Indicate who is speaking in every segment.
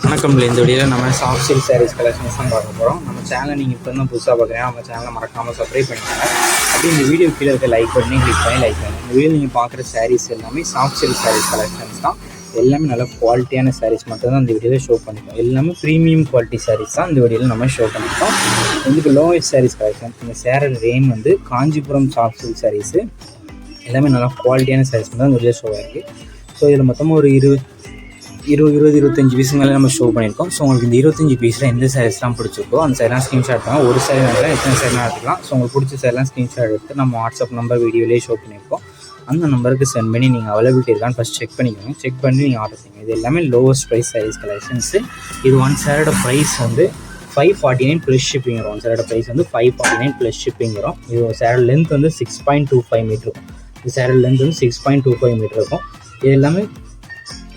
Speaker 1: வணக்கம். இந்த வீடியோவில் நம்ம சாஃப்ட் சில்க் சாரீஸ் கலெக்ஷன்ஸ் தான் பார்க்க போகிறோம். நம்ம சேனலை நீங்கள் இப்போ தான் புதுசாக பார்க்குறீங்க, நம்ம சேனலை மறக்காமல் சப்ஸ்கிரைப் பண்ணிக்கோங்க. அப்படி இந்த வீடியோ கீழே இருக்க லைக் பண்ணி கிளிக் பண்ணி லைக் பண்ணுங்கள். இந்த வீடியோ நீங்கள் பார்க்குற சாரீஸ் எல்லாமே சாஃப்ட் சில்க் சாரீஸ் கலெக்ஷன்ஸ் தான். எல்லாமே நல்ல குவாலிட்டியான சாரீஸ் மட்டும் தான் இந்த வீடியோவில் ஷோ பண்ணிக்கோம். எல்லாமே ப்ரீமியம் குவாலிட்டி சாரீஸ் தான் இந்த வீடியோவில் நம்ம ஷோ பண்ணிக்கோம். இதுக்கு லோயஸ்ட் சாரீஸ் கலெக்ஷன். இந்த சேரீ ரேஞ்ச் வந்து காஞ்சிபுரம் சாஃப்ட் சில்க் சாரீஸு எல்லாமே நல்லா குவாலிட்டியான சாரீஸ் மட்டும் தான் இந்த வீடியோ ஷோ ஆகிருக்கு. ஸோ இதில் மொத்தமாக ஒரு 25 பீஸ் மேலே நம்ம ஷோ பண்ணியிருக்கோம். ஸோ உங்களுக்கு இந்த 25 பீஸில் எந்த சாரீஸ்லாம் பிடிச்சிருக்கோ அந்த சாரீலாம் ஸ்க்ரீன்ஷாட் பண்ணால் ஒரு சாரீ வேணாலும் எத்தனை சாரீலாம் எடுத்துக்கலாம். ஸோ உங்களுக்கு பிடிச்ச சாரீலாம் ஸ்க்ரீன்ஷாட் எடுத்து நம்ம வாட்ஸ்அப் நம்பர் வீடியோலேயே ஷோ பண்ணியிருக்கோம். அந்த நம்பருக்கு சென்ட் பண்ணி நீங்கள் அவைலபிலிட்டி இருக்கான்னு ஃபஸ்ட் செக் பண்ணிக்கோங்க. செக் பண்ணி நீங்கள் ஆர்டர் பண்ணுங்கள். இது எல்லாமே லோவஸ்ட் ப்ரைஸ் சாரீஸ் கலெக்ஷன்ஸு. இது ஒன் சாரோட ப்ரைஸ் வந்து 549 ப்ளஸ் ஷிப்பிங் வரும். ஒன் சாரோட ப்ரைஸ் வந்து 549 ப்ளஸ் ஷிப்பிங் வரும். இது சாரோட லென்த் வந்து 6.25 மீட்டர் இருக்கும். இது சாரோட லென்த் வந்து 6.25 மீட்டர் இருக்கும். இது எல்லாமே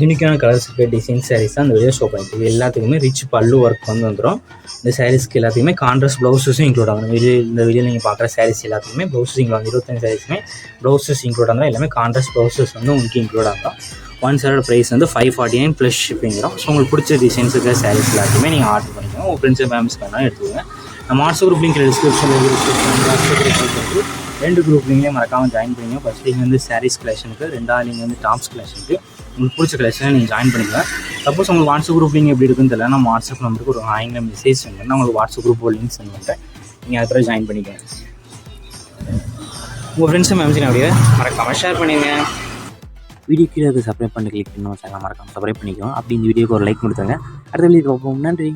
Speaker 1: யூனிக்கான கலர்ஸ் இருக்க டிசைன் சாரீஸ் தான் இந்த வீடியோ ஷோ பண்ணிட்டு. இது எல்லாத்துக்குமே ரிச் பல்லு ஒர்க் வந்துடும். இந்த சாரீஸ்க்கு எல்லாத்துக்குமே கான்ட்ராஸ்ட் ப்ளவுஸஸும் இன்க்ளூட் ஆகும். இந்த வீடியோ நீங்கள் பார்க்குற சாரீஸ் எல்லாத்துக்குமே ப்ளவுஸஸ் இன்க்ளூட் ஆகும். 25 சாரீஸுமே ப்ளவுஸஸ் இன்க்ளூட் ஆகும். எல்லாமே கான்ட்ராஸ்ட் ப்ளவுஸஸ் வந்து உங்களுக்கு இன்க்ளூட் ஆகும். ஒன் சாரோட ப்ரைஸ் வந்து 549 ப்ளஸ் ஷிப்பிங் வரும். ஸோ உங்களுக்கு பிடிச்ச டிசைன்ஸ் இருக்கிற சாரீஸ் எல்லாத்தையுமே நீங்கள் ஆர்டர் பண்ணிக்கோங்க. உங்கள் ஃப்ரெண்ட்ஸ் ஃபேமிலிஸ்க்கு வேணாலும் எடுத்துக்கோங்க. நம்ம வாட்ஸ்அப் குரூப் லிங்க் டிஸ்கிரிப்ஷனில் 2 குரூப் லிங்க்லேயே மறக்காமல் ஜாயின் பண்ணிங்க. ஃபஸ்ட் லிங்க் வந்து சாரீஸ் கலெக்ஷனுக்கு, 2வது லிங்க் வந்து டாப்ஸ் கலெக்ஷனுக்கு. உங்களுக்கு பிடிச்ச கலெக்ஷனை நீங்கள் ஜாயின் பண்ணிக்கலாம். சப்போஸ் உங்களுக்கு வாட்ஸ்அப் குரூப் லிங்க் எப்படி இருக்குன்னு தெரியல, நம்ம வாட்ஸ்அப் நம்பருக்கு ஒரு ஆங்கில மெசேஜ் சென்ட் பண்ணால் உங்களுக்கு வாட்ஸ்அப் குரூப் லிங்க் சென்ட் பண்ணுறேன். நீங்கள் அதுக்கப்புறம் ஜாயின் பண்ணிக்கோங்க. உங்கள் ஃப்ரெண்ட்ஸை மேம்ஸின் அப்படியே மறக்காமல் ஷேர் பண்ணிடுங்க. வீடியோ கீழே சப்ஸ்கிரைப் பண்ணி கிளிக் பண்ணி சேனல் மறக்காமல் சப்ஸ்கிரைப் பண்ணிக்கோங்க. அப்படி இந்த வீடியோக்கு ஒரு லைக் கொடுத்துருங்க. அடுத்த வீடியோ பார்ப்போம். நன்றி.